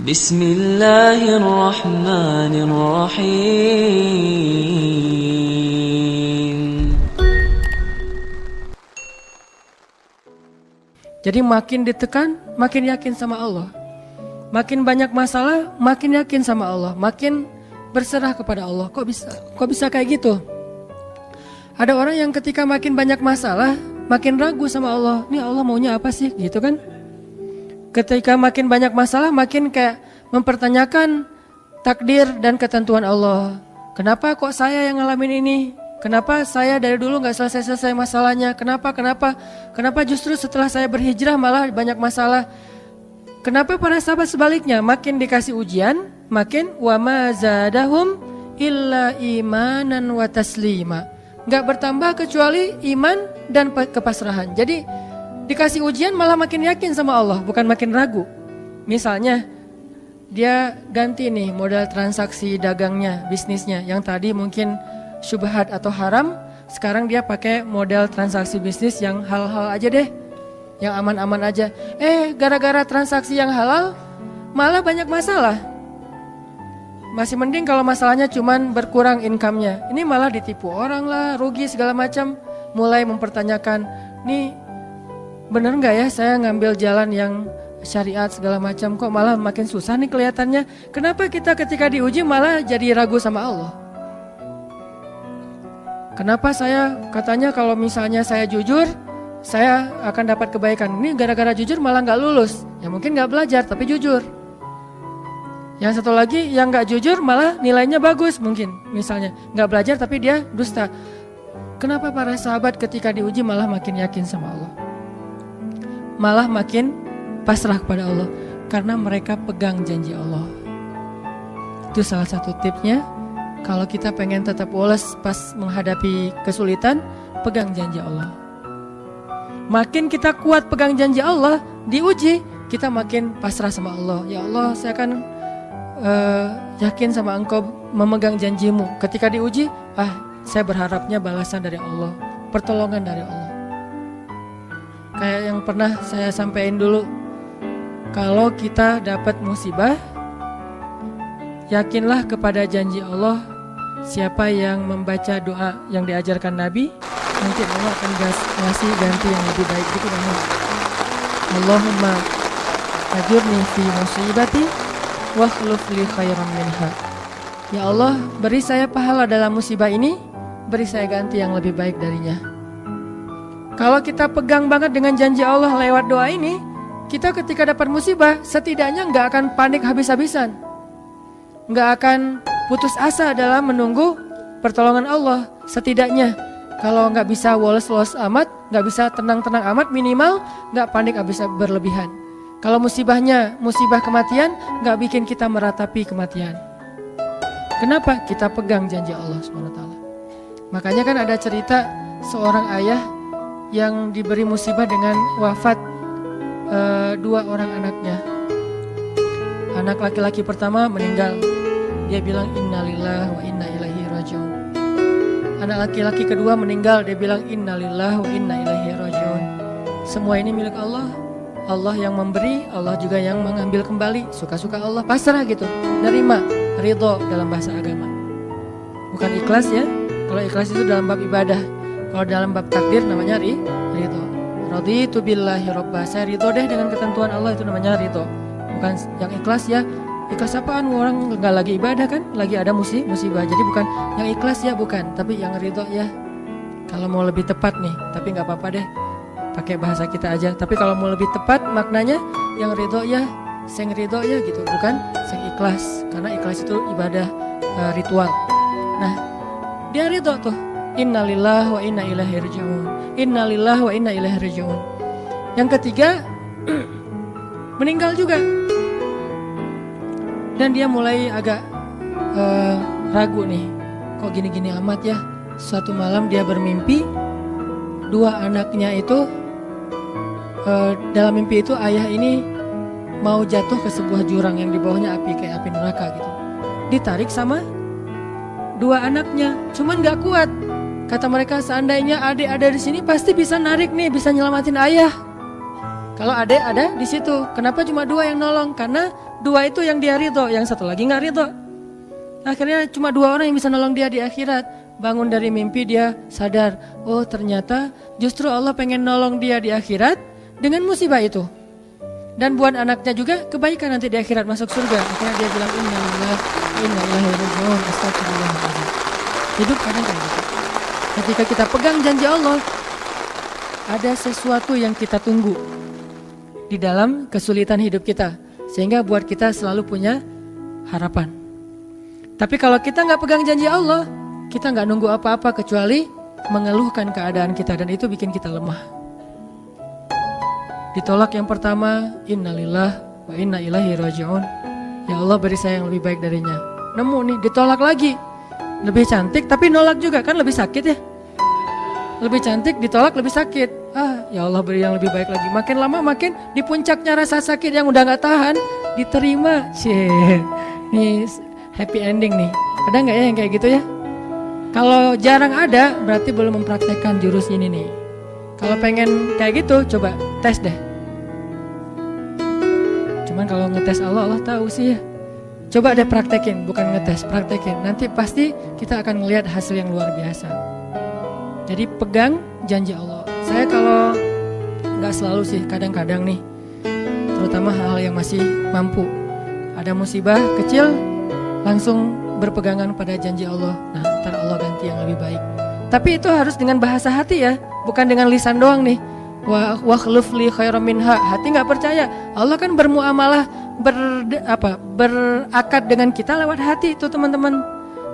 Bismillahirrahmanirrahim. Jadi makin ditekan, makin yakin sama Allah. Makin banyak masalah, makin yakin sama Allah. Makin berserah kepada Allah. Kok bisa kayak gitu? Ada orang yang ketika makin banyak masalah, makin ragu sama Allah. Ini Allah maunya apa sih? Gitu kan? Ketika makin banyak masalah, makin kayak mempertanyakan takdir dan ketentuan Allah. Kenapa kok saya yang ngalamin ini? Kenapa saya dari dulu gak selesai-selesai masalahnya? Kenapa justru setelah saya berhijrah malah banyak masalah? Kenapa para sahabat sebaliknya? Makin dikasih ujian, makin wa ma zadahum illa imanan wa taslima. Gak bertambah kecuali iman dan kepasrahan. Jadi dikasih ujian malah makin yakin sama Allah, bukan makin ragu. Misalnya dia ganti nih modal transaksi dagangnya, bisnisnya. Yang tadi mungkin syubhat atau haram, sekarang dia pakai model transaksi bisnis yang halal aja deh, yang aman-aman aja. Gara-gara transaksi yang halal malah banyak masalah. Masih mending kalau masalahnya cuman berkurang income-nya. Ini malah ditipu orang lah, rugi segala macam. Mulai mempertanyakan, nih bener gak ya saya ngambil jalan yang syariat segala macam, kok malah makin susah nih kelihatannya. Kenapa kita ketika diuji malah jadi ragu sama Allah? Kenapa saya katanya kalau misalnya saya jujur, saya akan dapat kebaikan. Ini gara-gara jujur malah gak lulus. Ya mungkin gak belajar tapi jujur. Yang satu lagi yang gak jujur malah nilainya bagus mungkin. Misalnya gak belajar tapi dia dusta. Kenapa para sahabat ketika diuji malah makin yakin sama Allah? Malah makin pasrah kepada Allah. Karena mereka pegang janji Allah. Itu salah satu tipsnya. Kalau kita pengen tetap woles pas menghadapi kesulitan, pegang janji Allah. Makin kita kuat pegang janji Allah, diuji, kita makin pasrah sama Allah. Ya Allah, saya akan yakin sama Engkau memegang janjimu. Ketika diuji, saya berharapnya balasan dari Allah, pertolongan dari Allah. Kayak yang pernah saya sampaikan dulu, kalau kita dapat musibah, yakinlah kepada janji Allah. Siapa yang membaca doa yang diajarkan Nabi, nanti Allah akan ngasih ganti yang lebih baik. Gitu kan? Allahumma ajurni fi musibati wa akhlif li khairan minha. Ya Allah, beri saya pahala dalam musibah ini, beri saya ganti yang lebih baik darinya. Kalau kita pegang banget dengan janji Allah lewat doa ini, kita ketika dapat musibah setidaknya gak akan panik habis-habisan, gak akan putus asa dalam menunggu pertolongan Allah. Setidaknya kalau gak bisa woles-woles amat, gak bisa tenang-tenang amat, minimal gak panik habis berlebihan. Kalau musibahnya musibah kematian, gak bikin kita meratapi kematian. Kenapa? Kita pegang janji Allah SWT. Makanya kan ada cerita seorang ayah yang diberi musibah dengan wafat 2 orang anaknya. Anak laki-laki pertama meninggal. Dia bilang innalillahi wa inna ilaihi rajiun. Anak laki-laki kedua meninggal. Dia bilang innalillahi wa inna ilaihi rajiun. Semua ini milik Allah. Allah yang memberi, Allah juga yang mengambil kembali. Suka-suka Allah, pasrah gitu. Nerima, ridho dalam bahasa agama. Bukan ikhlas ya. Kalau ikhlas itu dalam bab ibadah. Kalau dalam bab takdir namanya ridho. Raditu billahi robba. Saya ridho deh dengan ketentuan Allah, itu namanya ridho. Bukan yang ikhlas ya. Ikhlas apaan? Orang gak lagi ibadah kan? Lagi ada musibah. Jadi bukan yang ikhlas ya, bukan. Tapi yang ridho ya. Kalau mau lebih tepat nih, tapi gak apa-apa deh, pakai bahasa kita aja. Tapi kalau mau lebih tepat maknanya, yang ridho ya, sing ridho ya gitu. Bukan sing ikhlas. Karena ikhlas itu ibadah ritual. Nah, dia ridho tuh. Innalillahi wa inna ilaihi rajiun. Innalillahi wa inna ilaihi rajiun. Yang ketiga, meninggal juga. Dan dia mulai agak ragu nih, kok gini-gini amat ya. Suatu malam dia bermimpi 2 anaknya itu, dalam mimpi itu ayah ini mau jatuh ke sebuah jurang yang di bawahnya api, kayak api neraka gitu. Ditarik sama 2 anaknya, cuman gak kuat. Kata mereka, seandainya adik ada di sini pasti bisa narik nih, bisa nyelamatin ayah. Kalau adik ada di situ. Kenapa cuma 2 yang nolong? Karena 2 itu yang dia ridho, yang satu lagi nggak ridho. Akhirnya cuma 2 orang yang bisa nolong dia di akhirat. Bangun dari mimpi dia sadar, oh ternyata justru Allah pengen nolong dia di akhirat dengan musibah itu. Dan buat anaknya juga kebaikan nanti di akhirat masuk surga. Akhirnya dia bilang innalillahi wa inna ilaihi raji'un. Astagfirullahaladzim. Hidup kadang kayak gitu. Ketika kita pegang janji Allah, ada sesuatu yang kita tunggu di dalam kesulitan hidup kita, sehingga buat kita selalu punya harapan. Tapi kalau kita nggak pegang janji Allah, kita nggak nunggu apa-apa kecuali mengeluhkan keadaan kita, dan itu bikin kita lemah. Ditolak yang pertama, innalillah wa inna ilaihi raji'un. Ya Allah beri saya yang lebih baik darinya. Nemu nih, ditolak lagi. Lebih cantik tapi nolak juga, kan lebih sakit ya. Lebih cantik ditolak lebih sakit. Ya Allah beri yang lebih baik lagi. Makin lama makin di puncaknya rasa sakit yang udah gak tahan, diterima. Nih happy ending nih. Ada gak ya yang kayak gitu ya? Kalau jarang ada berarti belum mempraktekkan jurus ini nih. Kalau pengen kayak gitu coba tes deh. Cuman kalau ngetes Allah tahu sih ya. Coba deh praktekin, bukan ngetes, praktekin. Nanti pasti kita akan melihat hasil yang luar biasa. Jadi pegang janji Allah. Saya kalau nggak selalu sih, kadang-kadang nih, terutama hal yang masih mampu. Ada musibah kecil, langsung berpegangan pada janji Allah. Nah, ntar Allah ganti yang lebih baik. Tapi itu harus dengan bahasa hati ya, bukan dengan lisan doang nih. Wa khluf li khairam minha. Hati nggak percaya. Allah kan bermuamalah, berakad dengan kita lewat hati itu teman-teman.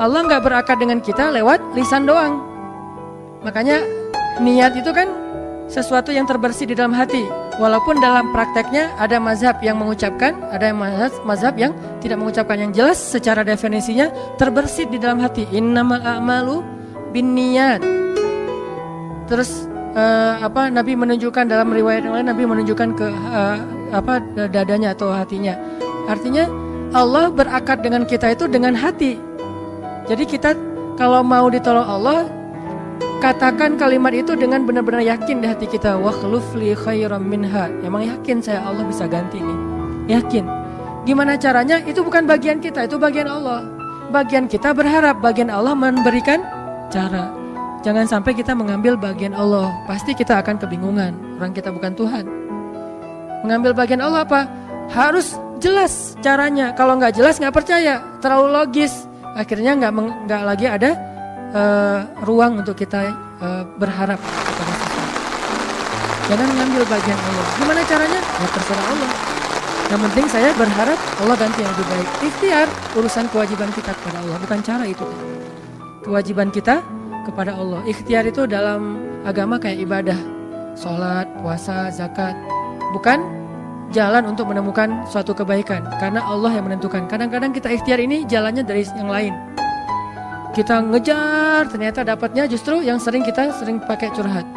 Allah nggak berakad dengan kita lewat lisan doang. Makanya niat itu kan sesuatu yang terbersih di dalam hati. Walaupun dalam prakteknya ada mazhab yang mengucapkan, ada mazhab yang tidak mengucapkan. Yang jelas secara definisinya terbersih di dalam hati. Innamal a'malu binniyat. Terus Nabi menunjukkan dalam riwayat yang lain, Nabi menunjukkan ke dadanya atau hatinya. Artinya Allah berakad dengan kita itu dengan hati. Jadi kita kalau mau ditolong Allah, katakan kalimat itu dengan benar-benar yakin di hati kita. Wa khluf li khairam minha. Emang yakin saya Allah bisa ganti nih. Yakin. Gimana caranya? Itu bukan bagian kita, itu bagian Allah. Bagian kita berharap, bagian Allah memberikan cara. Jangan sampai kita mengambil bagian Allah. Pasti kita akan kebingungan. Orang kita bukan Tuhan. Mengambil bagian Allah apa? Harus jelas caranya. Kalau nggak jelas nggak percaya. Terlalu logis. Akhirnya nggak lagi ada ruang untuk kita berharap kepada sesuatu. Jangan mengambil bagian Allah. Gimana caranya? Ya terserah Allah. Yang penting saya berharap Allah ganti yang lebih baik. Ikhtiar urusan kewajiban kita kepada Allah. Bukan cara itu. Kewajiban kita kepada Allah. Ikhtiar itu dalam agama kayak ibadah, sholat, puasa, zakat. Bukan jalan untuk menemukan suatu kebaikan, karena Allah yang menentukan. Kadang-kadang kita ikhtiar ini jalannya dari yang lain. Kita ngejar, ternyata dapatnya justru yang sering pakai curhat.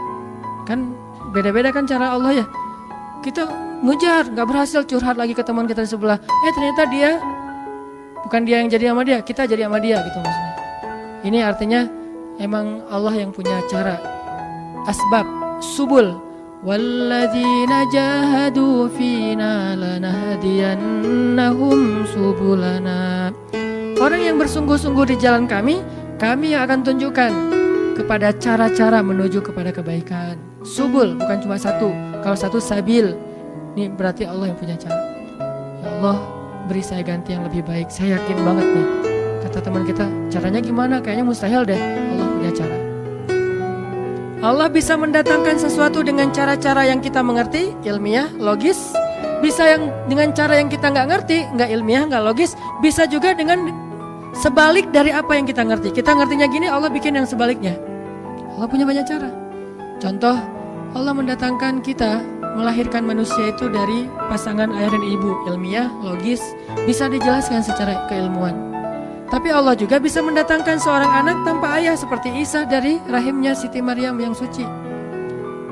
Kan beda-beda kan cara Allah ya. Kita ngejar, gak berhasil, curhat lagi ke teman kita di sebelah. Ternyata dia, bukan dia yang jadi sama dia, kita jadi sama dia gitu maksudnya. Ini artinya emang Allah yang punya cara. Asbab, subul. Walladzina jahadu fina lanahdiyannahum subulana. Orang yang bersungguh-sungguh di jalan kami yang akan tunjukkan kepada cara-cara menuju kepada kebaikan. Subul, bukan cuma satu. Kalau satu sabil, ini berarti Allah yang punya cara. Ya Allah, beri saya ganti yang lebih baik. Saya yakin banget nih. Kata teman kita, caranya gimana? Kayaknya mustahil deh. Allah punya cara. Allah bisa mendatangkan sesuatu dengan cara-cara yang kita mengerti, ilmiah, logis. Bisa yang dengan cara yang kita nggak ngerti, nggak ilmiah, nggak logis. Bisa juga dengan sebalik dari apa yang kita ngerti. Kita ngertinya gini, Allah bikin yang sebaliknya. Allah punya banyak cara. Contoh, Allah mendatangkan kita, melahirkan manusia itu dari pasangan ayah dan ibu. Ilmiah, logis, bisa dijelaskan secara keilmuan. Tapi Allah juga bisa mendatangkan seorang anak tanpa ayah seperti Isa dari rahimnya Siti Maryam yang suci.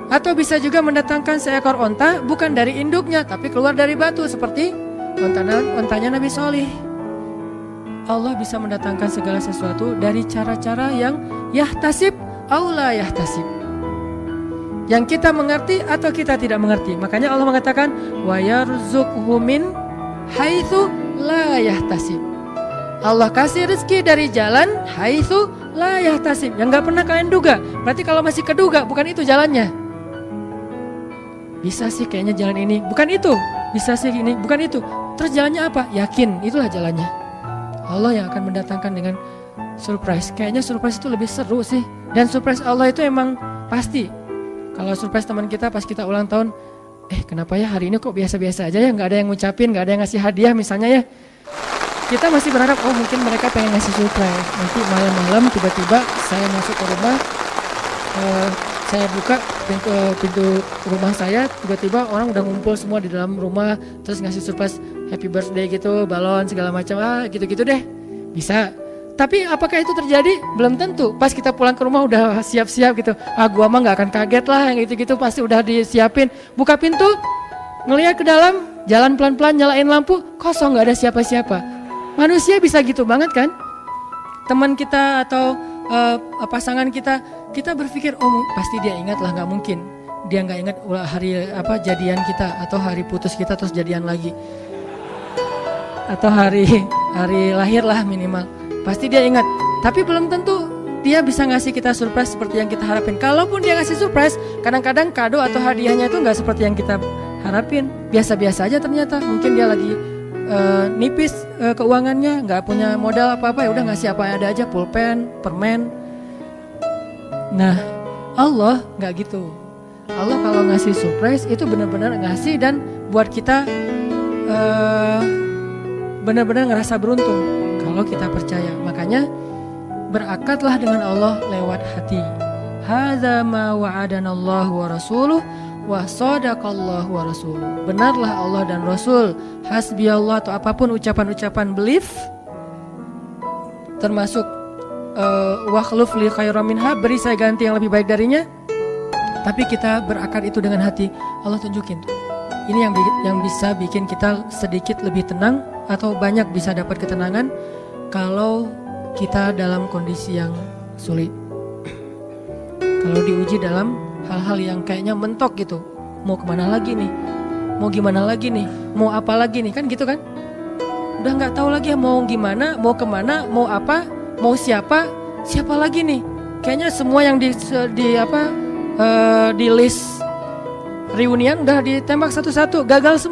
Atau bisa juga mendatangkan seekor onta bukan dari induknya tapi keluar dari batu seperti ontanya Nabi Solih. Allah bisa mendatangkan segala sesuatu dari cara-cara yang yahtasib aula yahtasib. Yang kita mengerti atau kita tidak mengerti. Makanya Allah mengatakan wa yarzuqhu min haitsu la yahtasib. Allah kasih rezeki dari jalan haitsu la yahtasib, yang gak pernah kalian duga. Berarti kalau masih keduga, bukan itu jalannya. Bisa sih kayaknya jalan ini, bukan itu. Bisa sih ini, bukan itu. Terus jalannya apa? Yakin, itulah jalannya. Allah yang akan mendatangkan dengan surprise. Kayaknya surprise itu lebih seru sih. Dan surprise Allah itu emang pasti. Kalau surprise teman kita pas kita ulang tahun, kenapa ya hari ini kok biasa-biasa aja ya, gak ada yang ngucapin, gak ada yang ngasih hadiah misalnya ya. Kita masih berharap, mungkin mereka pengen ngasih surprise. Nanti malam-malam tiba-tiba saya masuk ke rumah, saya buka pintu rumah saya, tiba-tiba orang udah ngumpul semua di dalam rumah, terus ngasih surprise happy birthday gitu, balon segala macam, gitu-gitu deh. Bisa. Tapi apakah itu terjadi? Belum tentu. Pas kita pulang ke rumah udah siap-siap gitu. Gua mah gak akan kaget lah, yang gitu-gitu pasti udah disiapin. Buka pintu, ngelihat ke dalam, jalan pelan-pelan, nyalain lampu, kosong, gak ada siapa-siapa. Manusia bisa gitu banget kan? Teman kita atau pasangan kita berpikir, pasti dia ingat lah, nggak mungkin dia nggak ingat hari jadian kita atau hari putus kita terus jadian lagi, atau hari lahir lah minimal, pasti dia ingat. Tapi belum tentu dia bisa ngasih kita surprise seperti yang kita harapin. Kalaupun dia ngasih surprise, kadang-kadang kado atau hadiahnya itu nggak seperti yang kita harapin, biasa-biasa aja ternyata. Mungkin dia lagi nipis keuangannya, nggak punya modal apa-apa, ya udah ngasih apa yang ada aja, pulpen, permen. Nah, Allah nggak gitu. Allah kalau ngasih surprise itu benar-benar ngasih dan buat kita benar-benar ngerasa beruntung kalau kita percaya. Makanya berakatlah dengan Allah lewat hati. Hadza ma wa'adanallahu wa rasuluh wa sadaqallahu wa rasuluh. Benarlah Allah dan Rasul. Hasbiyallah atau apapun ucapan-ucapan belief, termasuk wakhluf li khairam minha, beri saya ganti yang lebih baik darinya. Tapi kita berakad itu dengan hati. Allah tunjukin tuh. Ini yang bisa bikin kita sedikit lebih tenang atau banyak bisa dapat ketenangan kalau kita dalam kondisi yang sulit. Kalau diuji dalam hal-hal yang kayaknya mentok gitu, mau kemana lagi nih, mau gimana lagi nih, mau apa lagi nih, kan gitu kan? Udah nggak tahu lagi mau gimana, mau kemana, mau apa, mau siapa lagi nih? Kayaknya semua yang di list reunian udah ditembak satu-satu, gagal semua.